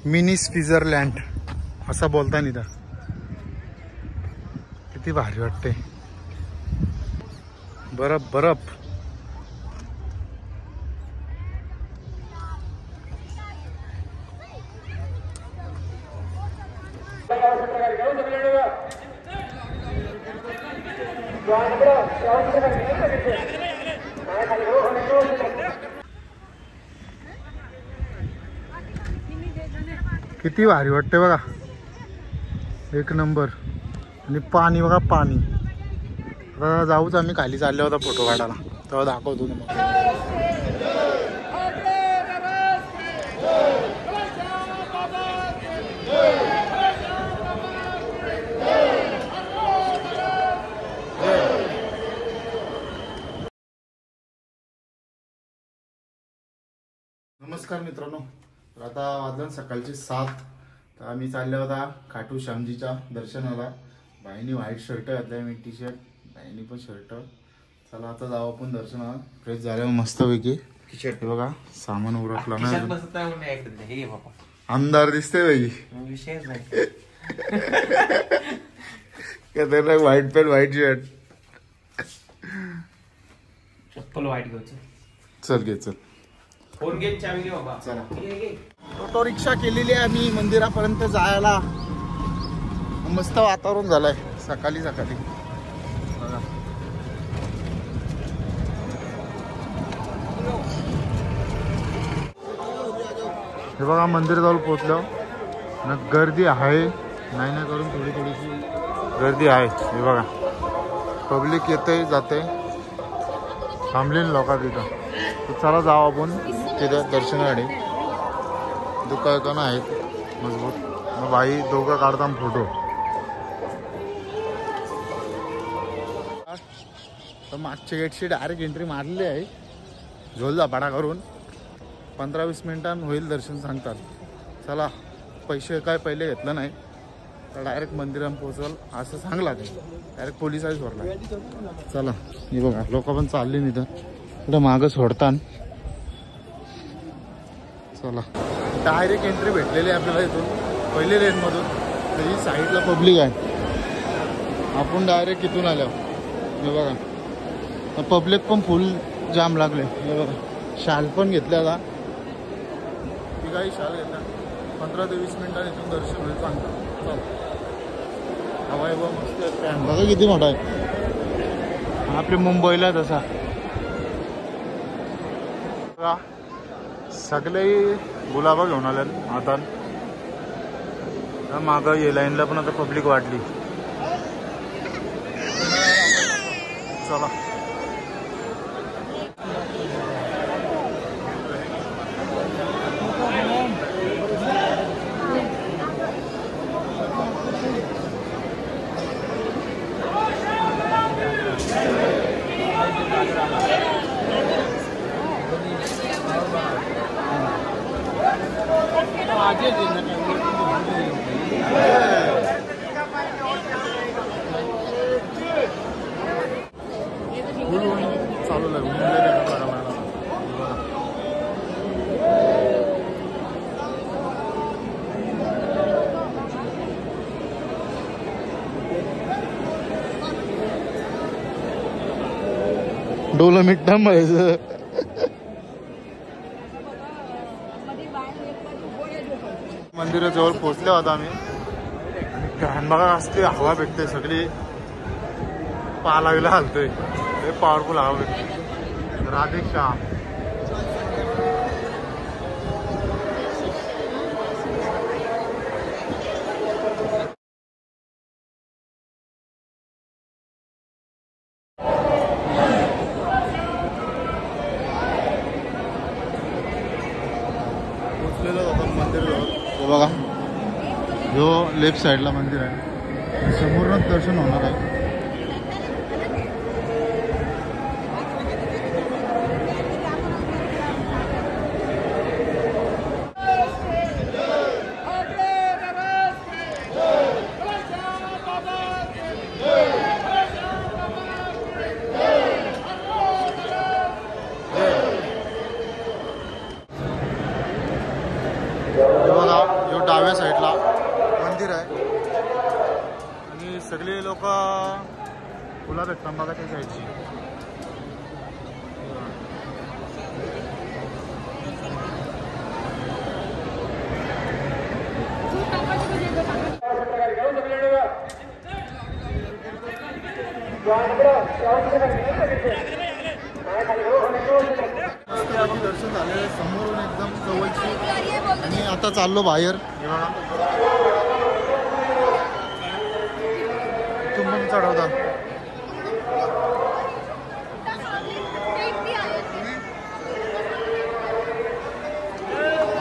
Mini Switzerland असं बोलता नाही तर किती भारी वाटते. बरफ बरफ. किती भारी वाटते बघा. एक नंबर. आणि पाणी बघा पाणी. आता जाऊच आम्ही खाली चाललो होता फोटो काढायला तेव्हा दाखवतो तुम्हाला. नमस्कार मित्रांनो. तर आता वाजलं सकाळचे 7. तर आम्ही चाललो होता खाटू श्यामजीच्या दर्शनाला. बाईनी व्हाईट शर्ट घातलाय, मी टी शर्ट, बाईनी पण शर्ट. चला आता जाऊ आपण दर्शनाला. फ्रेश झाल्यावर मस्तपैकी. शर्ट बघा सामान उरकला ना. अंधार दिसते बाई. विषयच नाही. White pant white shirt. चप्पल वाईट घ्यायचं. चल घे चल. फोन घे, चावी घे बाबा. चला. ऑटो रिक्षा केलेली आहे आम्ही मंदिरापर्यंत जायला. मस्त वातावरण झालंय सकाळी सकाळी. हे बघा मंदिर जवळ पोहोचलो ना. गर्दी आहे नाही नाही करून थोडीशी गर्दी आहे. हे बघा पब्लिक येते जाते. थांबलेली लोक तिथं. तर चला जाऊ आपण तिथं दर्शनासाठी. दुकान आहेत मजबूत. मग बाई दोघं काढतात फोटो. तर मागच्या गेटची डायरेक्ट एंट्री मारली आहे. झोल झपाटा करून 15-20 मिनिटांत होईल दर्शन सांगतात. चला पैसे काय पहिले घेतलं नाही तर डायरेक्ट मंदिरात पोहोचल असं सांगला. ते डायरेक्ट पोलिसांनी सोडला. चला हे बघा लोक पण चालली नाही तर इकडं मागं सोडतात. चला डायरेक्ट एंट्री भेटलेली आहे आपल्याला इथून पहिले लेनमधून. तर ही साईडला पब्लिक आहे. आपण डायरेक्ट इथून आलो. हे बघा पब्लिक पण फुल जाम लागले. हे बघा शाल पण घेतल्या. आता ती काही शाल घेतल्या. 15 ते 20 मिनिटांनी इथून दर्शन होईल सांगतात. चला हवाई बा मस्त आहे. बघा किती मोठा आहे. आपली मुंबईला तसा बघा. सगळे गुलाबा घेऊन आले आता. मागं ये लाईनला पण आता पब्लिक वाढली. चला चालू डोलं मिठ्ठा म्हणायचं. मंदिराजवळ पोहोचल्या होता आम्ही. घाण बघा असते हवा भेटते सगळी. पा लागला हलतोय. पॉवरफुल हवा भेटते. राधेश्याम. पोचलेलो होतो मंदिर जवळ. बघा जो लेफ्ट साईडला मंदिर आहे. समोरच दर्शन होणार आहे. डाव्या साईडला मंदिर आहे आणि सगळे लोक फुला भेटतात बघा त्या साईडची. दर्शन झाले समोरून एकदम जवळची आणि आता चाललो बाहेर. चुंबन चढवता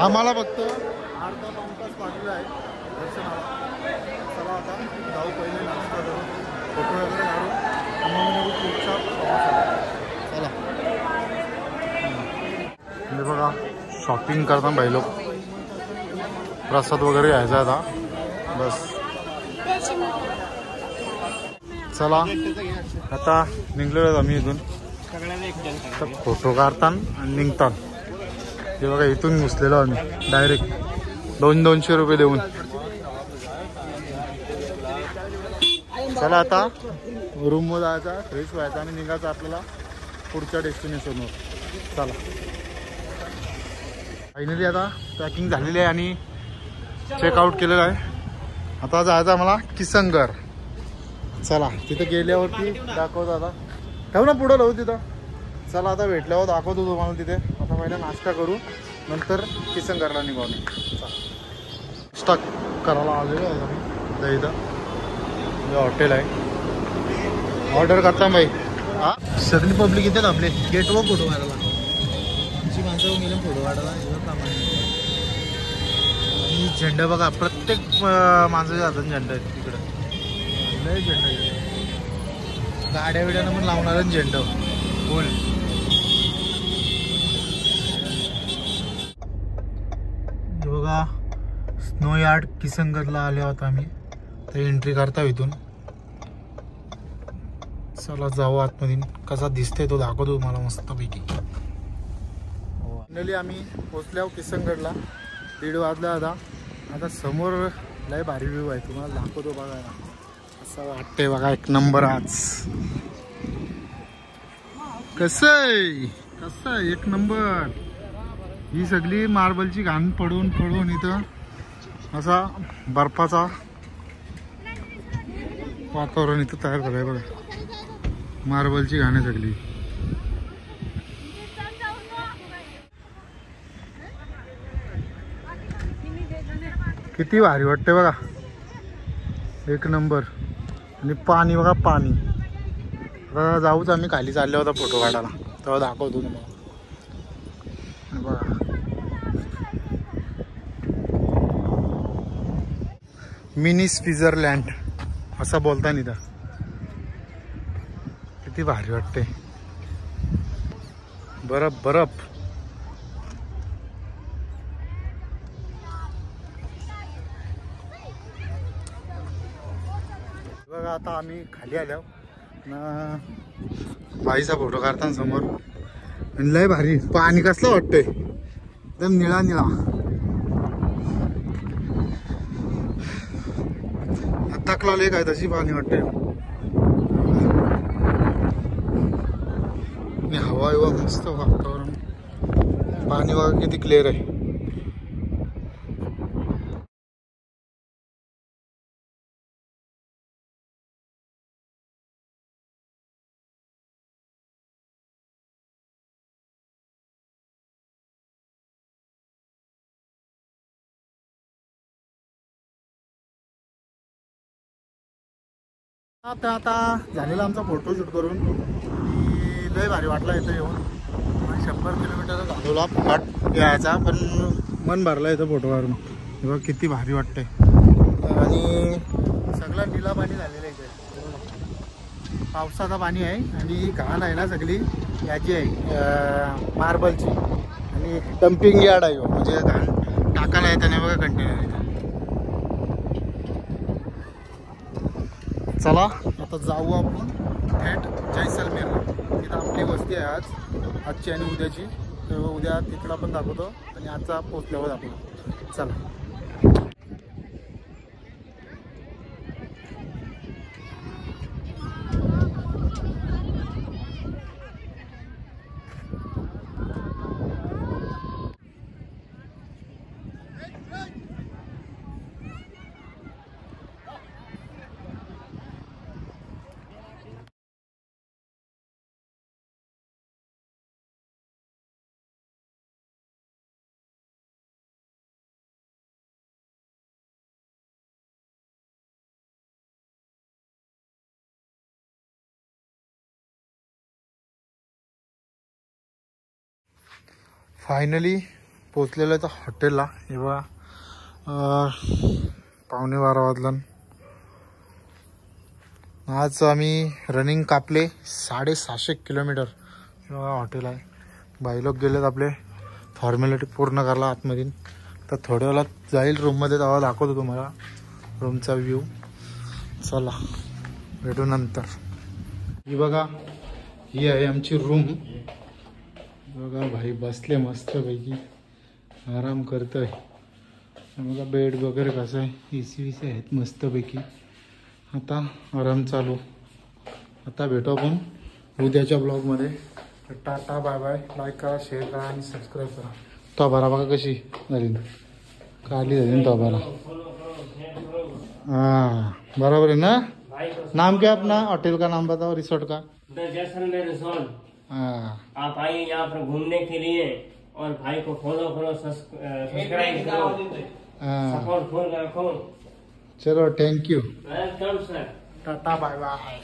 आम्हाला फक्त अर्धा पाऊण तास लागलेला आहे दर्शनाला. चला आता जाऊ पहिले नाश्ता करू फोटो वगैरे काढू मग पुढचा चला. म्हणजे बघा शॉपिंग करता बाई लोक प्रसाद वगैरे घ्यायचा आता बस. चला आता निघलेलो आम्ही इथून. फोटो काढतात आणि निघतात. हे बघा इथून घुसलेलो आम्ही डायरेक्ट 200 रुपये देऊन. चला आता रूमवर जायचा फ्रेश व्हायचा आणि निघायचं आपल्याला पुढच्या डेस्टिनेशनवर. चला फायनली आता पॅकिंग झालेली आहे आणि चेकआउट केलेलं आहे. आता जायचं आम्हाला किसनगड. चला तिथे गेल्यावरती दाखवतो. आता ठेव ना पुढं लावू तिथं. चला आता भेटल्यावर दाखवतो तुम्हाला तिथे. आता पहिला नाश्ता करू नंतर किसनगडला निघू आम्ही. नाश्ता करायला आलेलो आहे आम्ही इथं हॉटेल आहे. ऑर्डर करता बाई. हा सगळी पब्लिक इथेच आपले गेटवर फोटो काढायला. आमची माणसं गेले फोटो काढायला आणि झेंडा बघा प्रत्येक माणसाच्या हातात झेंडा आहे तिकडं. लय झेंडा आहे. गाड्या बिड्यानं पण लावणार झेंडा बोल. बघा स्नो यार्ड किसनगडला आले आहोत आम्ही. तर एंट्री करता इथून. चला जाऊ आतमध्ये. कसा दिसतोय तो दाखवतो तुम्हाला मस्तपैकी. फायनली आम्ही पोचल्यावर किसनगडला 1:30 वाजला आता. आता समोर लय भारी व्ह्यू आहे तुम्हाला दाखवतो बघायला. असं वाटतंय बघा एक नंबर. आज कसं आहे एक नंबर. ही सगळी मार्बलची घाण पडून इथं असा बर्फाचा वातावरण इथं तयार झालंय बघा. मार्बलची घाण आहे सगळी. किती भारी वाटते बघा एक नंबर. आणि पाणी बघा पाणी. आता जाऊच आम्ही खाली चाललो होता फोटो काढायला तेव्हा दाखवतो तुम्हाला बघा. मिनी स्वित्झर्लंड असं बोलता नाही. किती भारी वाटते. बर्फ बर्फ. बघा आता आम्ही खाली आलो ना. बाईचा फोटो काढताना समोर लय भारी. पाणी कसलं वाटतंय एकदम निळा निळा. तकलाले काय तशी पाणी वाटते. हवा बिवा मस्त वातावरण. पाणी बघा किती क्लिअर आहे. आता झालेला आमचा फोटोशूट करून लय भारी वाटला इथं येऊन. 100 किलोमीटर घालवला फुकट यायचा पण मन भरला इथं फोटो काढून. बघा किती भारी वाटतंय. आणि सगळं निला पाणी झालेलं आहे इथे. पावसाचं पाणी आहे आणि घाण आहे ना सगळी याची आहे मार्बलची. आणि डम्पिंग यार्ड आहे म्हणजे घाण टाकायला येतं नाही बघा कंटेनर इथं. चला आता जाऊ आपण थेट जैसलमेरला. तिथं आपली वस्ती आहे आजची आणि उद्याची. तर उद्या तिकडं पण दाखवतो आणि आजचा पोचल्यावर दाखवतो. चला फायनली पोचलेलं आहे तर हॉटेलला. हे बघा 11:15 वाजलं. आज आम्ही रनिंग कापले 750 किलोमीटर. हे बघा हॉटेल आहे. बाई लोक गेलेत आपले फॉर्मॅलिटी पूर्ण करायला आतमध्ये. तर थोड्या वेळात जाईल रूममध्ये, तेव्हा दाखवतो तुम्हाला रूमचा व्ह्यू. चला भेटू नंतर. ही बघा ही आहे आमची रूम. बघा भाई बसले मस्त पैकी आराम करतोय. बघा बेड वगैरे कसं आहे, AC विसी आहेत मस्त पैकी. आता आराम चालू. आता भेटू आपण उद्याच्या ब्लॉगमध्ये. Tata bye bye. लाईक करा, शेअर करा आणि सबस्क्राईब करा. तो बरा बघा कशी झाली, काली झाली तो बरा. हाँ बराबर है ना. नाम क्या अपना होटल का नाम बताओ, रिसोर्ट का? The Jaisalmer resort. हाँ आप आइए यहाँ पर घूमने के लिए और भाई को फॉलो करो, सब्सक्राइब करो, हाँ सपोर्ट फुल रखो. चलो thank you. Welcome sir. Tata bye bye.